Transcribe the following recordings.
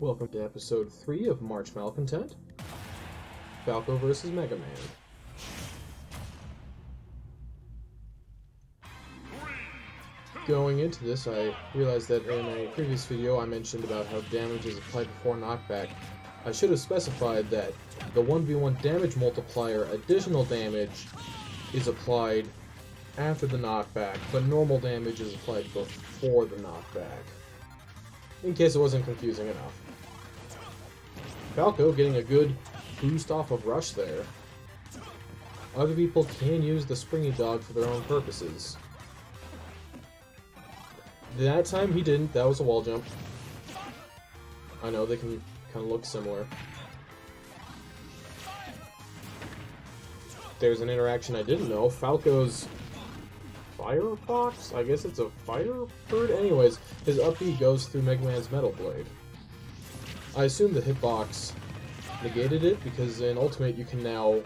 Welcome to episode 3 of March Malcontent. Falco vs. Mega Man. Going into this, I realized that in a previous video I mentioned about how damage is applied before knockback. I should have specified that the 1v1 damage multiplier additional damage is applied after the knockback, but normal damage is applied before the knockback. In case it wasn't confusing enough. Falco getting a good boost off of Rush there. Other people can use the Springy Dog for their own purposes. That time he didn't, that was a wall jump. I know, they can kind of look similar. There's an interaction I didn't know. Falco's Firefox? I guess it's a Firebird? Anyways, his up B goes through Mega Man's Metal Blade. I assume the hitbox negated it, because in Ultimate you can now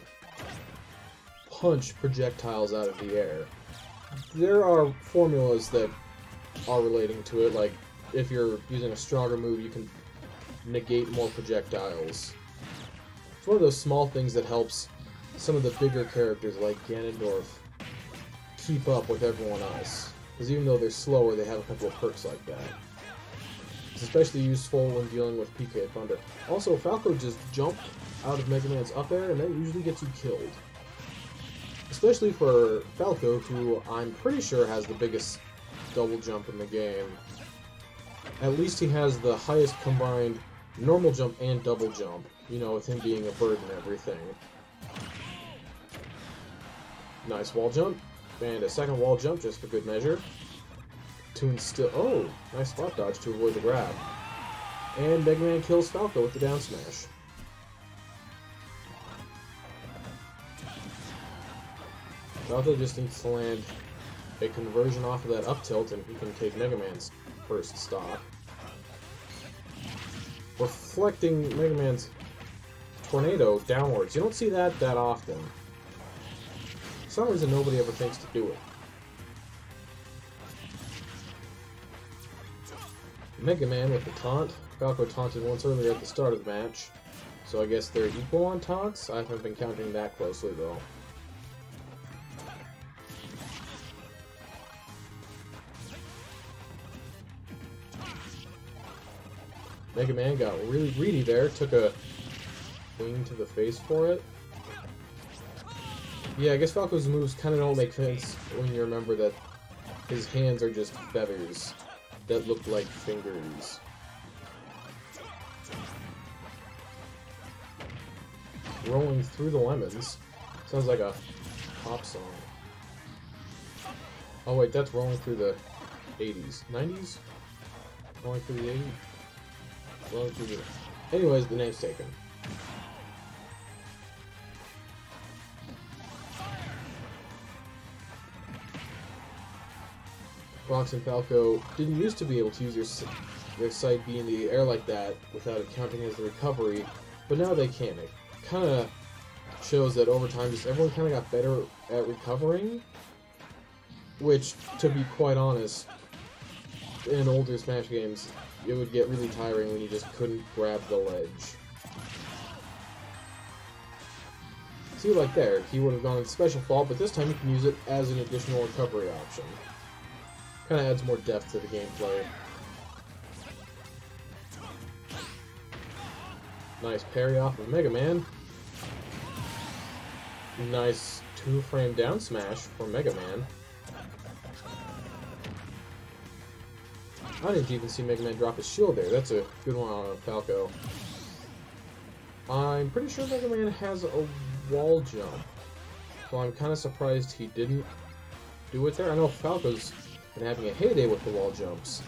punch projectiles out of the air. There are formulas that are relating to it, like if you're using a stronger move you can negate more projectiles. It's one of those small things that helps some of the bigger characters like Ganondorf keep up with everyone else, because even though they're slower they have a couple of perks like that. It's especially useful when dealing with PK Thunder. Also, Falco just jumped out of Mega Man's up air and that usually gets you killed. Especially for Falco, who I'm pretty sure has the biggest double jump in the game. At least he has the highest combined normal jump and double jump, you know, with him being a bird and everything. Nice wall jump, and a second wall jump just for good measure. Toon still... oh! Nice spot dodge to avoid the grab. And Mega Man kills Falco with the down smash. Falco just needs to land a conversion off of that up tilt and he can take Mega Man's first stock. Reflecting Mega Man's tornado downwards. You don't see that often. For some reason nobody ever thinks to do it. Mega Man with the taunt. Falco taunted once earlier at the start of the match, so I guess they're equal on taunts? I haven't been counting that closely though. Mega Man got really greedy there, took a wing to the face for it. Yeah, I guess Falco's moves kind of don't make sense when you remember that his hands are just feathers that look like fingers. Rolling through the lemons. Sounds like a pop song. Oh wait, that's rolling through the 80s. 90s? Rolling through the 80s? Rolling through the... anyways, the name's taken. Fox and Falco didn't used to be able to use their side B in the air like that without it counting as the recovery, but now they can. It kind of shows that over time just everyone kind of got better at recovering, which, to be quite honest, in older Smash games, it would get really tiring when you just couldn't grab the ledge. See, like there, he would have gone in special fall, but this time you can use it as an additional recovery option. Kind of adds more depth to the gameplay. Nice parry off of Mega Man. Nice two-frame down smash for Mega Man. I didn't even see Mega Man drop his shield there. That's a good one on Falco. I'm pretty sure Mega Man has a wall jump, so I'm kind of surprised he didn't do it there. I know Falco's and having a heyday with the wall jumps.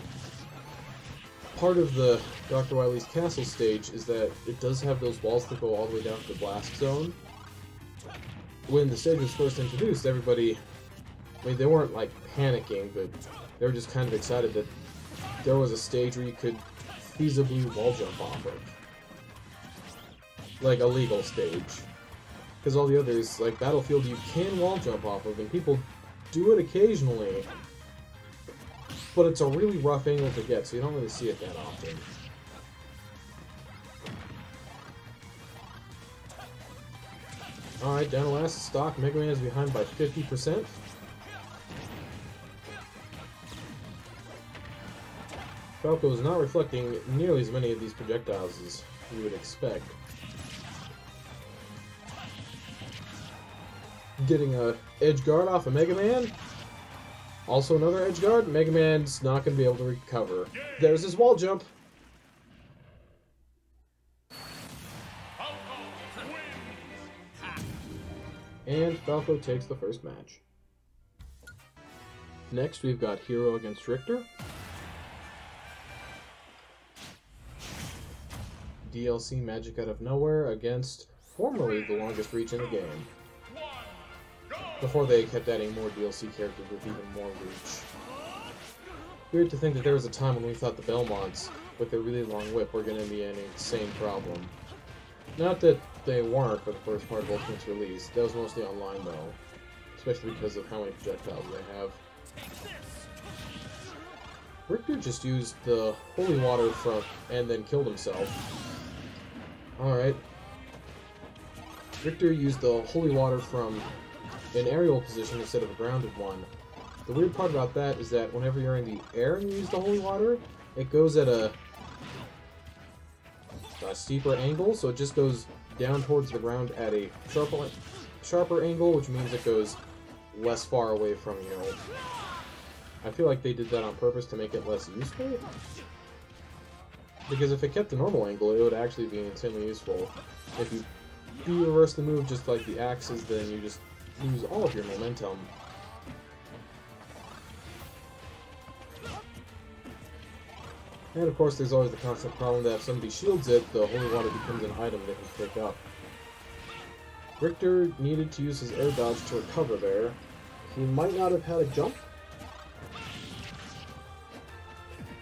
Part of the Dr. Wily's Castle stage is that it does have those walls that go all the way down to the blast zone. When the stage was first introduced, everybody, I mean, they weren't like panicking, but they were just kind of excited that there was a stage where you could feasibly wall jump off of. Like a legal stage. Because all the others, like Battlefield, you can wall jump off of, and people do it occasionally. But it's a really rough angle to get, so you don't really see it that often. Alright, down to last stock. Mega Man is behind by 50%. Falco is not reflecting nearly as many of these projectiles as you would expect. Getting a edge guard off of Mega Man. Also another edge guard. Mega Man's not going to be able to recover. There's his wall jump. And Falco takes the first match. Next, we've got Hero against Richter. DLC Magic Out of Nowhere against formerly the longest reach in the game. Before they kept adding more DLC characters with even more reach. Weird to think that there was a time when we thought the Belmonts, with their really long whip, were going to be an insane problem. Not that they weren't for the first part of Ultimate's release. That was mostly online though. Especially because of how many projectiles they have. Richter just used the holy water from and then killed himself. Alright. Richter used the holy water from an aerial position instead of a grounded one. The weird part about that is that whenever you're in the air and you use the holy water, it goes at a steeper angle, so it just goes down towards the ground at a sharper angle, which means it goes less far away from you. I feel like they did that on purpose to make it less useful. Because if it kept the normal angle, it would actually be insanely useful. If you reverse the move just like the axes, then you just lose all of your momentum. And of course, there's always the constant problem that if somebody shields it, the holy water becomes an item they can pick up. Richter needed to use his air dodge to recover there. He might not have had a jump.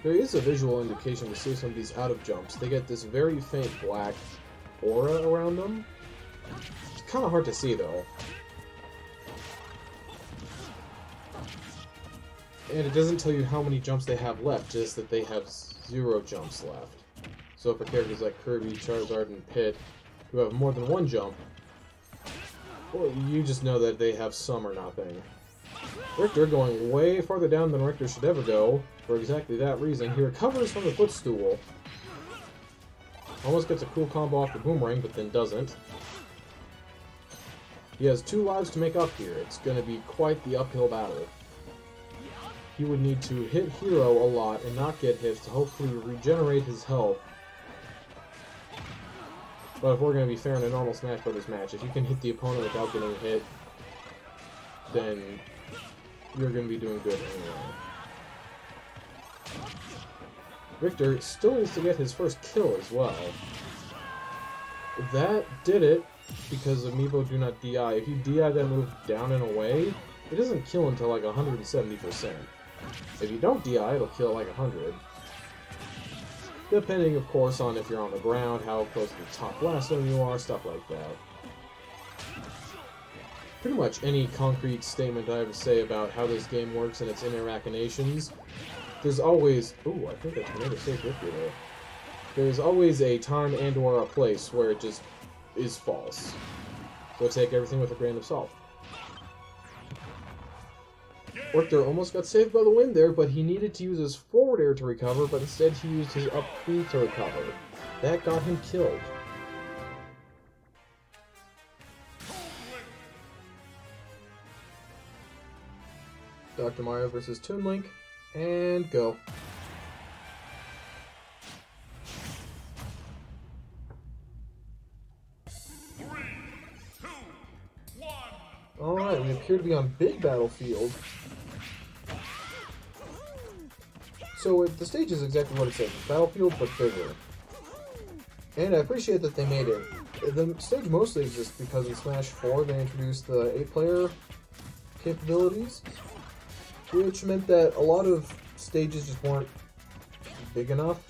There is a visual indication to see some of these out of jumps. They get this very faint black aura around them. It's kind of hard to see though. And it doesn't tell you how many jumps they have left, just that they have 0 jumps left. So for characters like Kirby, Charizard, and Pit, who have more than one jump, well, you just know that they have some or nothing. Richter going way farther down than Richter should ever go, for exactly that reason. He recovers from the footstool. Almost gets a cool combo off the boomerang, but then doesn't. He has 2 lives to make up here. It's going to be quite the uphill battle. He would need to hit Hero a lot and not get hits to hopefully regenerate his health. But if we're going to be fair in a normal Smash Brothers match, if you can hit the opponent without getting hit, then you're going to be doing good anyway. Richter still needs to get his first kill as well. That did it because Amiibo do not DI. If you DI that move down and away, it doesn't kill until like 170%. If you don't DI, it'll kill like 100. Depending, of course, on if you're on the ground, how close to the top blast zone you are, stuff like that. Pretty much any concrete statement I have to say about how this game works and its interactions, there's always... Ooh, I think that's another safe victory there. There's always a time and or a place where it just is false. So take everything with a grain of salt. Richter almost got saved by the wind there, but he needed to use his forward air to recover, but instead he used his up B to recover. That got him killed. Dr. Mario versus Toon Link, and go. Alright, we appear to be on Big Battlefield. So the stage is exactly what it says, Battlefield, but bigger. And I appreciate that they made it. The stage mostly exists because in Smash 4 they introduced the 8-player capabilities, which meant that a lot of stages just weren't big enough.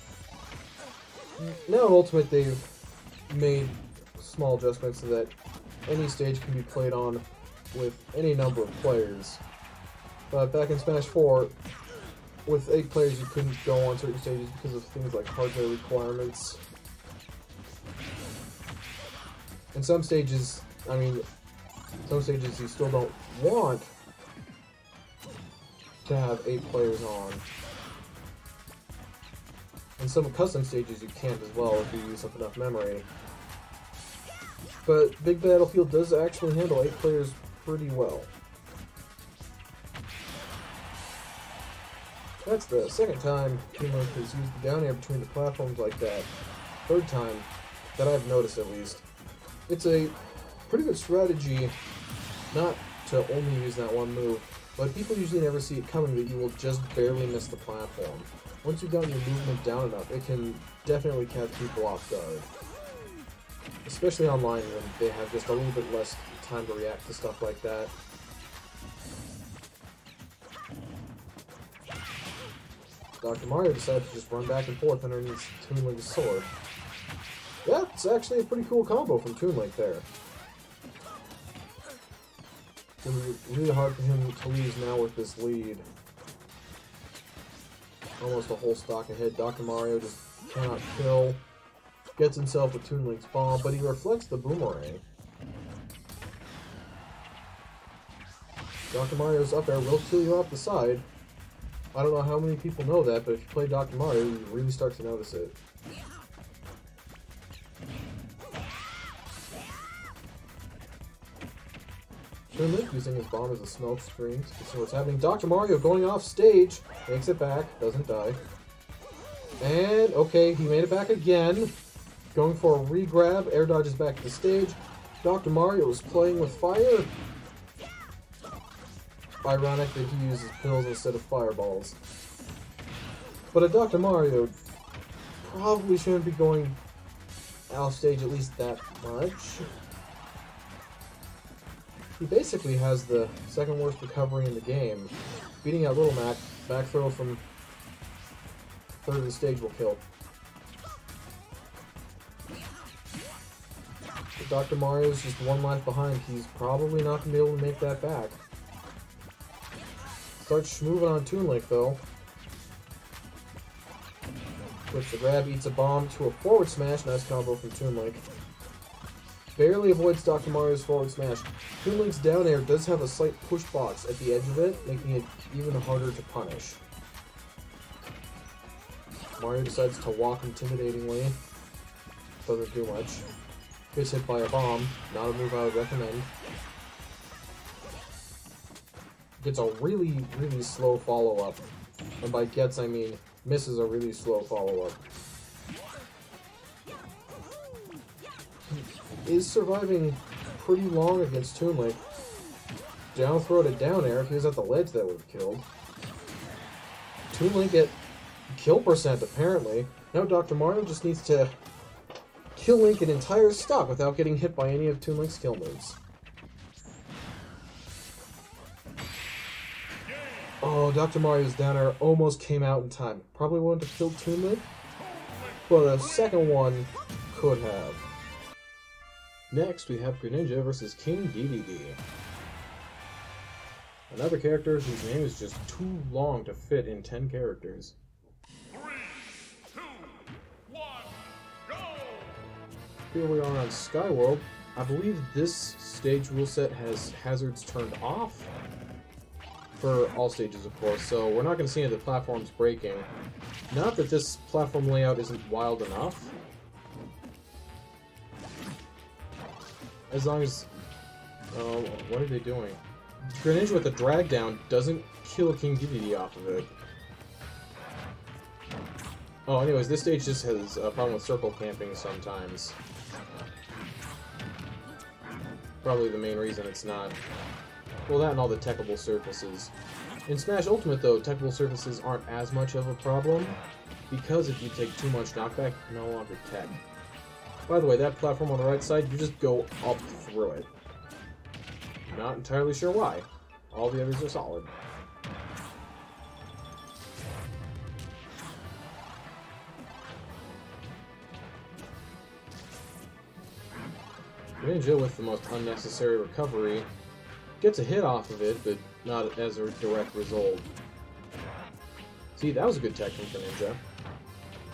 Now in Ultimate they've made small adjustments so that any stage can be played on with any number of players. But back in Smash 4, with 8 players you couldn't go on certain stages because of things like hardware requirements. And some stages, I mean, Some stages you still don't want to have 8 players on. And some custom stages you can't as well if you use up enough memory. But Big Battlefield does actually handle 8 players pretty well. That's the second time Toon Link has used the down air between the platforms like that. Third time that I've noticed, at least. It's a pretty good strategy not to only use that one move, but people usually never see it coming that you will just barely miss the platform. Once you've gotten your movement down enough, it can definitely catch people off guard. Especially online when they have just a little bit less time to react to stuff like that. Dr. Mario decided to just run back and forth underneath Toon Link's sword. That's actually a pretty cool combo from Toon Link there. It's going to be really hard for him to lose now with this lead. Almost a whole stock ahead. Dr. Mario just cannot kill. Gets himself with Toon Link's bomb, but he reflects the boomerang. Dr. Mario's up there will kill you off the side. I don't know how many people know that, but if you play Dr. Mario, you really start to notice it. Toon Link using his bomb as a smoke screen to see what's happening. Dr. Mario going off stage, makes it back, doesn't die. And, okay, he made it back again. Going for a re-grab, air dodges back to the stage. Dr. Mario is playing with fire. Ironic that he uses pills instead of fireballs. But a Dr. Mario probably shouldn't be going off stage at least that much. He basically has the second worst recovery in the game. Beating out Little Mac, back throw from third of the stage will kill. If Dr. Mario's just one life behind, he's probably not going to be able to make that back. Starts moving on Toon Link though. Flips the grab, eats a bomb to a forward smash. Nice combo from Toon Link. Barely avoids Dr. Mario's forward smash. Toon Link's down air does have a slight push box at the edge of it, making it even harder to punish. Mario decides to walk intimidatingly. Doesn't do much. Gets hit by a bomb. Not a move I would recommend. Gets a really, really slow follow-up. And by gets, I mean misses a really slow follow-up. Is surviving pretty long against Toon Link. Down throw to down air. If he was at the ledge, that would have killed. Toon Link at kill percent, apparently. Now Dr. Mario just needs to kill Link an entire stock without getting hit by any of Toon Link's kill moves. Oh, Dr. Mario's down air almost came out in time. Probably wouldn't have killed Toon Link, but a second one could have. Next, we have Greninja versus King Dedede. Another character whose name is just too long to fit in 10 characters. 3, 2, 1, go! Here we are on Skyworld. I believe this stage rule set has hazards turned off for all stages, of course, so we're not going to see any of the platforms breaking. Not that this platform layout isn't wild enough. As long as... Oh, what are they doing? Greninja with a drag down doesn't kill King Dedede off of it. Oh, anyways, this stage just has a problem with circle camping sometimes. Probably the main reason it's not. Well, that and all the techable surfaces. In Smash Ultimate, though, techable surfaces aren't as much of a problem, because if you take too much knockback, you no longer tech. By the way, that platform on the right side, you just go up through it. Not entirely sure why. All the others are solid. Greninja, with the most unnecessary recovery, gets a hit off of it, but not as a direct result. See, that was a good tech from Greninja.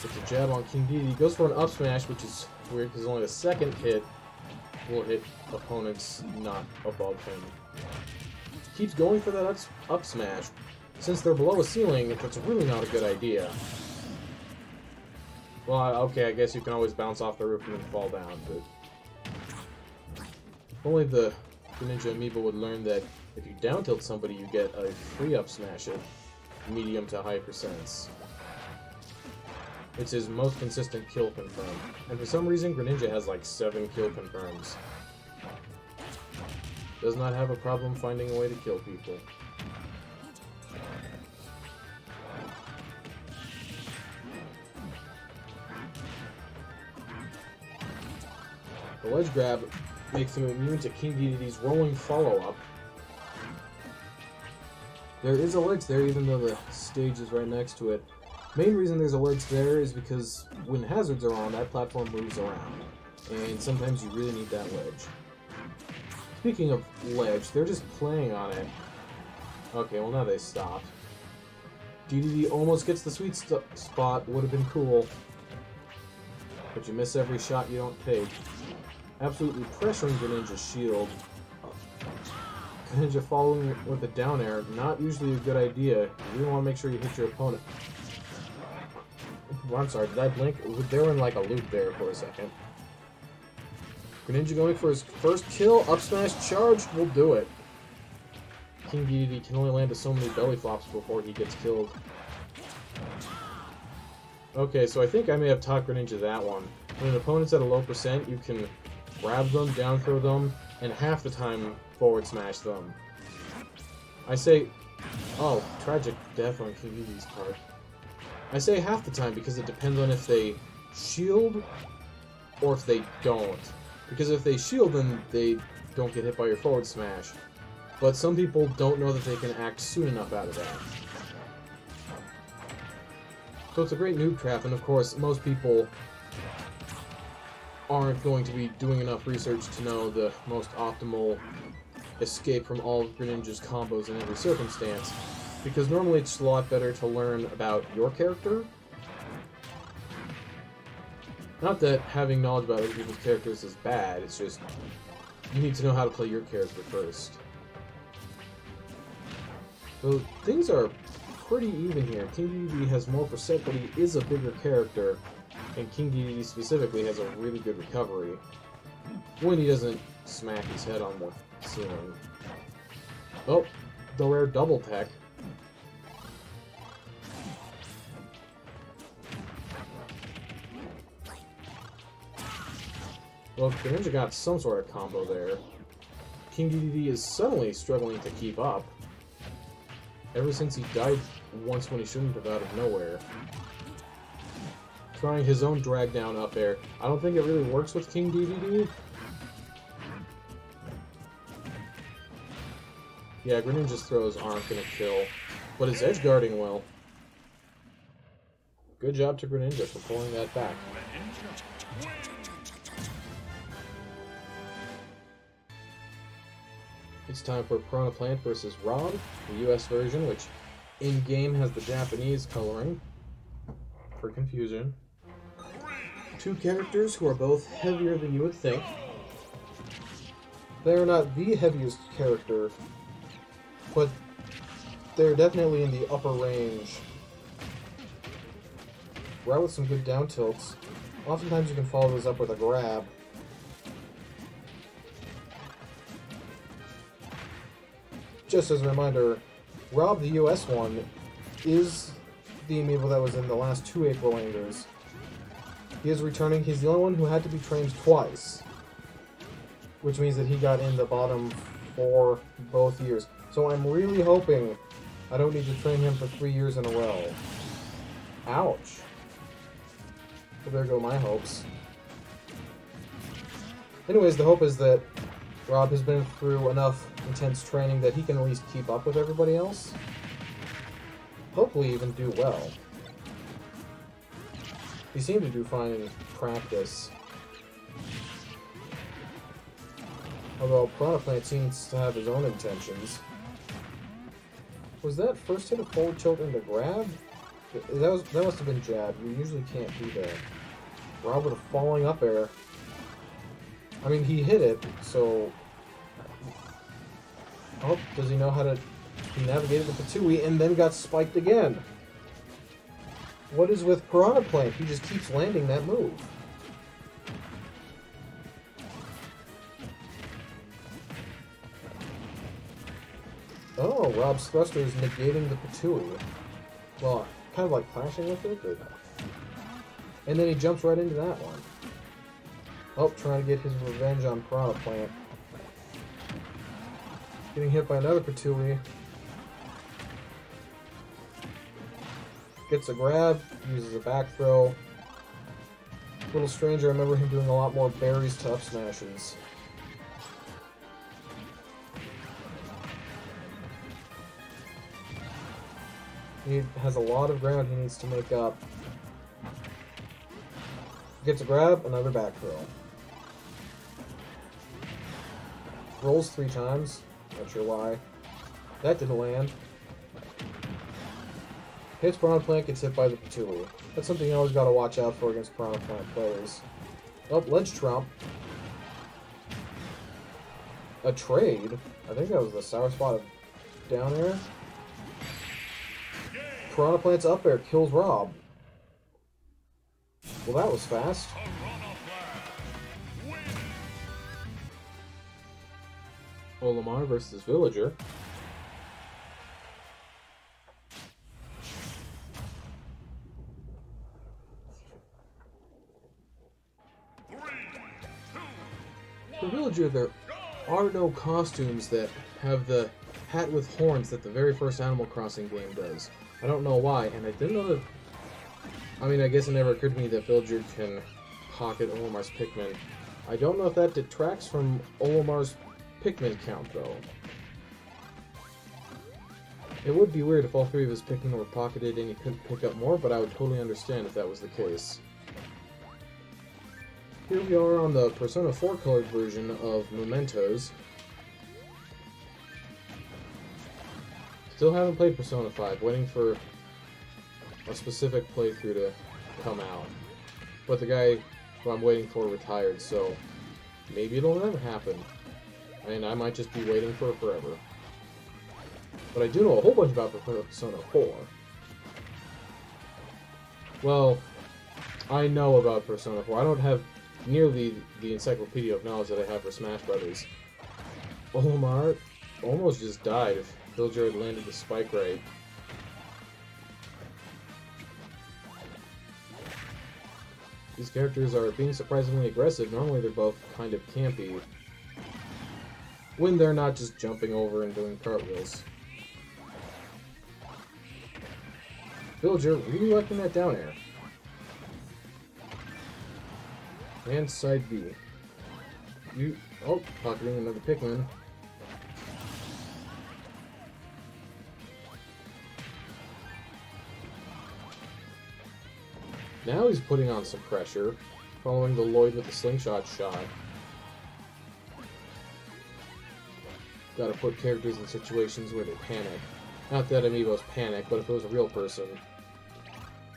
Gets a jab on King Dedede, goes for an up smash, which is weird because it's only the second hit will hit opponents not above him. Keeps going for that up smash. Since they're below a ceiling, that's really not a good idea. Well, okay, I guess you can always bounce off the roof and then fall down, but... Only the Greninja amiibo would learn that if you down tilt somebody, you get a free up smash at medium to high percents. It's his most consistent kill confirm. And for some reason, Greninja has like 7 kill confirms. Does not have a problem finding a way to kill people. The ledge grab makes him immune to King Dedede's rolling follow-up. There is a ledge there, even though the stage is right next to it. Main reason there's a ledge there is because when hazards are on, that platform moves around. And sometimes you really need that ledge. Speaking of ledge, they're just playing on it. Okay, well now they stopped. Dedede almost gets the sweet spot, would have been cool. But you miss every shot you don't take. Absolutely pressuring Greninja's shield. Greninja following with a down air, not usually a good idea. You really want to make sure you hit your opponent. Oh, I'm sorry, did I blink? They were in like a loop there for a second. Greninja going for his first kill, up smash charge, will do it. King Dedede can only land to so many belly flops before he gets killed. Okay, so I think I may have taught Greninja that one. When an opponent's at a low percent, you can grab them, down throw them, and half the time forward smash them. I say... Oh, tragic death on King Dedede's part. I say half the time because it depends on if they shield or if they don't. Because if they shield, then they don't get hit by your forward smash. But some people don't know that they can act soon enough out of that. So it's a great noob trap, and of course, most people aren't going to be doing enough research to know the most optimal escape from all of Greninja's combos in every circumstance. Because normally it's a lot better to learn about your character. Not that having knowledge about other people's characters is bad, it's just you need to know how to play your character first. So things are pretty even here. King Dedede has more percent, but he is a bigger character, and King Dedede specifically has a really good recovery when he doesn't smack his head on the ceiling. Oh, the rare double tech. Well, Greninja got some sort of combo there. King Dedede is suddenly struggling to keep up. Ever since he died once when he shouldn't have out of nowhere. Trying his own drag down up air. I don't think it really works with King Dedede. Yeah, Greninja's throws aren't gonna kill, but his edge guarding will. Good job to Greninja for pulling that back. It's time for Pirahna Plant versus R.O.B, the US version, which in-game has the Japanese coloring, for confusion. Two characters who are both heavier than you would think. They're not the heaviest character, but they're definitely in the upper range. R.O.B with some good down tilts. Oftentimes you can follow those up with a grab. Just as a reminder, R.O.B, the US one, is the amiibo that was in the last 2 April Angers. He is returning. He's the only one who had to be trained twice, which means that he got in the bottom for both years. So I'm really hoping I don't need to train him for 3 years in a row. Ouch. Well, there go my hopes. Anyways, the hope is that R.O.B has been through enough intense training that he can at least keep up with everybody else. Hopefully even do well. He seemed to do fine in practice. Although Pirahna Plant seems to have his own intentions. Was that first hit a forward tilt into grab? That must have been jab. You usually can't do that. R.O.B with a falling up air. I mean, he hit it, so... Oh, does he know how to... He navigated the Patui and then got spiked again. What is with Pirahna Plant? He just keeps landing that move. Oh, R.O.B's thruster is negating the Patui. Well, kind of like clashing with it, but... And then he jumps right into that one. Oh, trying to get his revenge on Pirahna Plant. Getting hit by another Patui. Gets a grab, uses a back throw. Little Stranger, I remember him doing a lot more berries to up smashes. He has a lot of ground he needs to make up. Gets a grab, another back throw. Rolls 3 times. Not sure why. That didn't land. Hits Pirahna Plant, gets hit by the Patui. That's something you always gotta watch out for against Pirahna Plant players. Oh, ledge trump. A trade? I think that was the sour spot of down air. Pirahna Plant's up air kills R.O.B. Well, that was fast. Olimar versus Villager. For Villager, there are no costumes that have the hat with horns that the very first Animal Crossing game does. I don't know why, and I didn't know that... I mean, I guess it never occurred to me that Villager can pocket Olimar's Pikmin. I don't know if that detracts from Olimar's Pikmin count, though. It would be weird if all 3 of his Pikmin were pocketed and he couldn't pick up more, but I would totally understand if that was the case. Here we are on the Persona 4 colored version of Mementos. Still haven't played Persona 5, waiting for a specific playthrough to come out. But the guy who I'm waiting for retired, so maybe it'll never happen. And I might just be waiting for it forever. But I do know a whole bunch about Persona 4. Well, I know about Persona 4. I don't have nearly the encyclopedia of knowledge that I have for Smash Brothers. Olimar almost just died if Villager had landed the spike right. These characters are being surprisingly aggressive. Normally they're both kind of campy when they're not just jumping over and doing cartwheels. Villager really liking that down air. And side B. Oh, pocketing another Pikmin. Now he's putting on some pressure, following the Lloyd with the slingshot shot. Gotta put characters in situations where they panic. Not that Amiibos panic, but if it was a real person.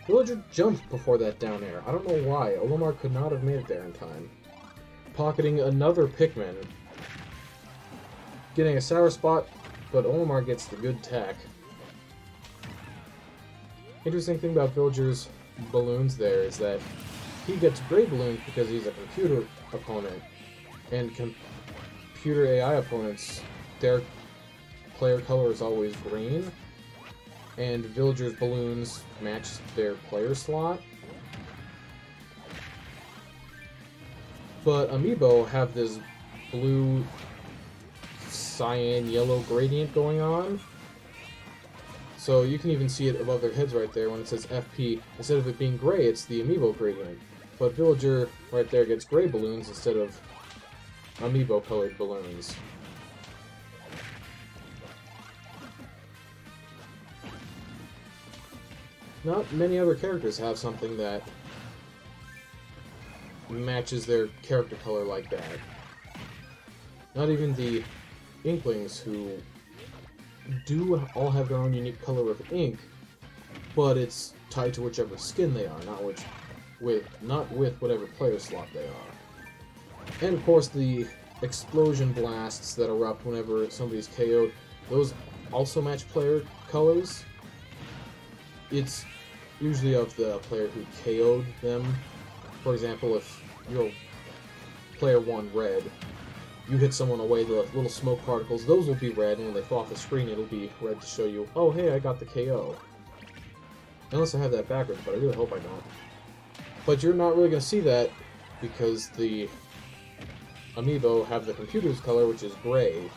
Villager jumped before that down air. I don't know why. Olimar could not have made it there in time. Pocketing another Pikmin. Getting a sour spot, but Olimar gets the good tech. Interesting thing about Villager's balloons there is that he gets gray balloons because he's a computer opponent. And computer AI opponents, their player color is always green. And Villager's balloons match their player slot. But Amiibo have this blue, cyan, yellow gradient going on. So you can even see it above their heads right there when it says FP. Instead of it being gray, it's the Amiibo gradient. But Villager right there gets gray balloons instead of Amiibo colored balloons. Not many other characters have something that matches their character color like that. Not even the Inklings, who do all have their own unique color of ink, but it's tied to whichever skin they are, not with whatever player slot they are. And of course the explosion blasts that erupt whenever somebody's KO'd, those also match player colors. It's usually of the player who KO'd them. For example, if you're player 1 red, you hit someone away, the little smoke particles, those will be red, and when they fall off the screen it'll be red to show you, oh hey, I got the KO. Unless I have that backwards, but I really hope I don't. But you're not really going to see that because the amiibo have the computer's color, which is gray.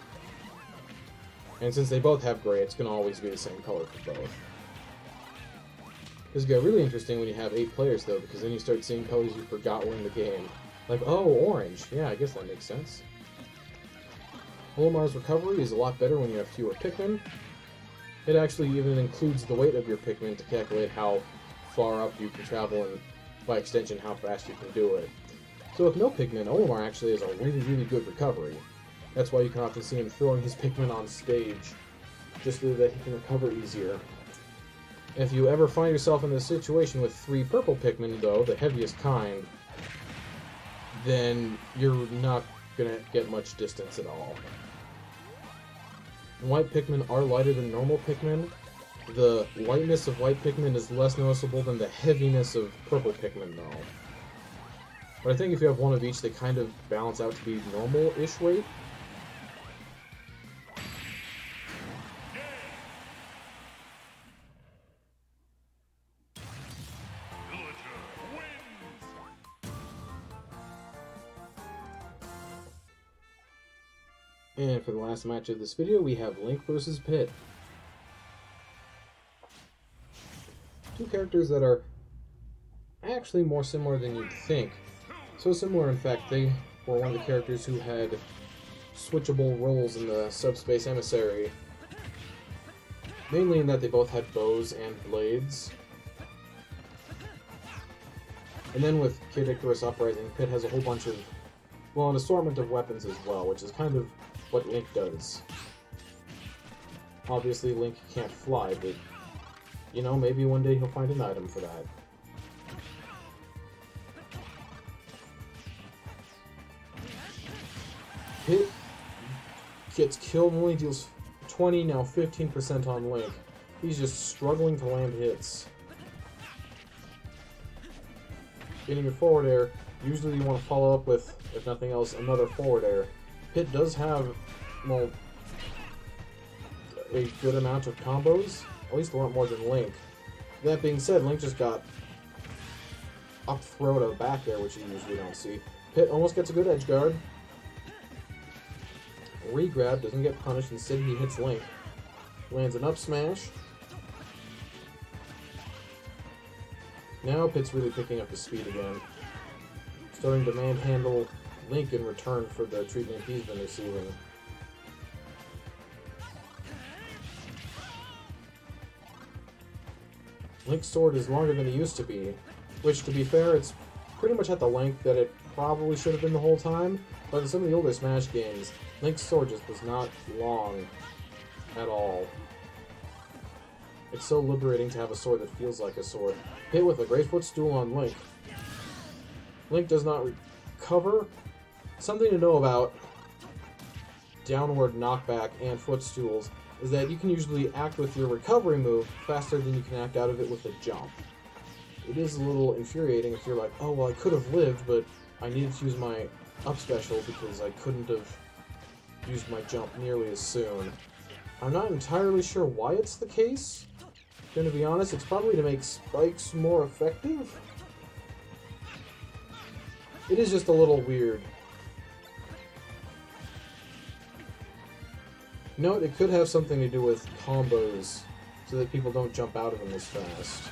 And since they both have gray, it's going to always be the same color for both. This gets really interesting when you have 8 players, though, because then you start seeing colors you forgot were in the game. Like, oh, orange. Yeah, I guess that makes sense. Olimar's recovery is a lot better when you have fewer Pikmin. It actually even includes the weight of your Pikmin to calculate how far up you can travel and, by extension, how fast you can do it. So with no Pikmin, Olimar actually has a really, really good recovery. That's why you can often see him throwing his Pikmin on stage, just so that he can recover easier. If you ever find yourself in a situation with 3 purple Pikmin, though, the heaviest kind, then you're not going to get much distance at all. White Pikmin are lighter than normal Pikmin. The lightness of white Pikmin is less noticeable than the heaviness of purple Pikmin, though. But I think if you have one of each, they kind of balance out to be normal-ish weight. And for the last match of this video, we have Link versus Pit. Two characters that are actually more similar than you'd think. So similar, in fact, they were one of the characters who had switchable roles in the Subspace Emissary. Mainly in that they both had bows and blades. And then with Kid Icarus Uprising, Pit has a whole bunch of, well, an assortment of weapons as well, which is kind of what Link does. Obviously, Link can't fly, but, you know, maybe one day he'll find an item for that. Pit gets killed and only deals 20, now 15% on Link. He's just struggling to land hits. Getting your forward air, usually you want to follow up with, if nothing else, another forward air. Pit does have, well, a good amount of combos, at least a lot more than Link. That being said, Link just got up throw to back air, which you usually don't see. Pit almost gets a good edge guard. Regrab, doesn't get punished, instead he hits Link. Lands an up smash. Now Pit's really picking up his speed again. Starting to manhandle Link in return for the treatment he's been receiving. Link's sword is longer than it used to be, which, to be fair, it's pretty much at the length that it probably should have been the whole time, but in some of the older Smash games, Link's sword just was not long at all. It's so liberating to have a sword that feels like a sword. Hit with a great footstool on Link. Link does not recover. Something to know about downward knockback and footstools is that you can usually act with your recovery move faster than you can act out of it with a jump. It is a little infuriating if you're like, oh, well, I could have lived, but I needed to use my up special because I couldn't have used my jump nearly as soon. I'm not entirely sure why it's the case. To be honest, it's probably to make spikes more effective. It is just a little weird. Note, it could have something to do with combos, so that people don't jump out of them as fast.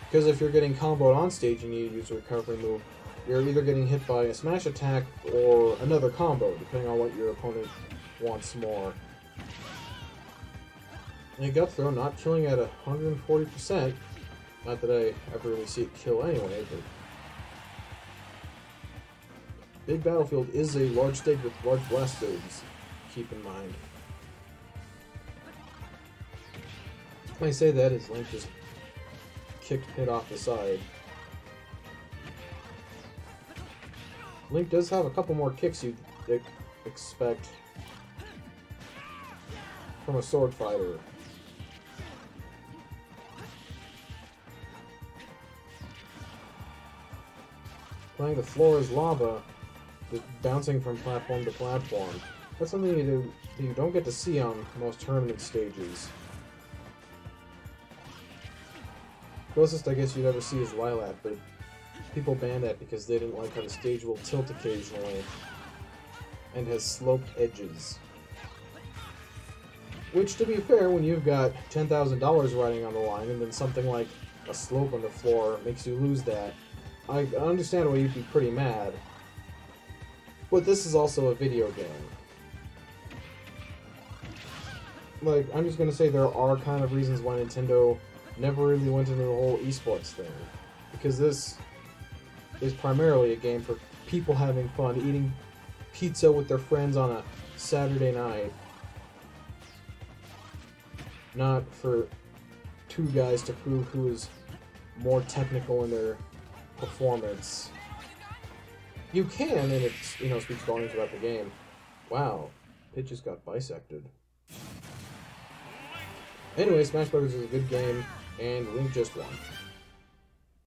Because if you're getting comboed on stage and you use a recovery move, you're either getting hit by a smash attack or another combo, depending on what your opponent wants more. And gut throw, not killing at 140%. Not that I ever really see it kill anyway, but... Big Battlefield is a large stage with large blast zones. Keep in mind. When I say that, is Link just kicked Pit off the side. Link does have a couple more kicks you'd expect from a sword fighter. Playing the floor as lava, just bouncing from platform to platform. That's something you don't get to see on most tournament stages. Closest I guess you'd ever see is Lilac, but people banned that because they didn't like how the stage will tilt occasionally and has sloped edges. Which, to be fair, when you've got $10,000 riding on the line and then something like a slope on the floor makes you lose that, I understand why you'd be pretty mad. But this is also a video game. Like, I'm just gonna say there are kind of reasons why Nintendo never really went into the whole esports thing. Because this is primarily a game for people having fun, eating pizza with their friends on a Saturday night. Not for two guys to prove who is more technical in their performance. You can, and it, speaks volumes about the game. Wow, it just got bisected. Anyway, Smash Brothers is a good game, and Link just won.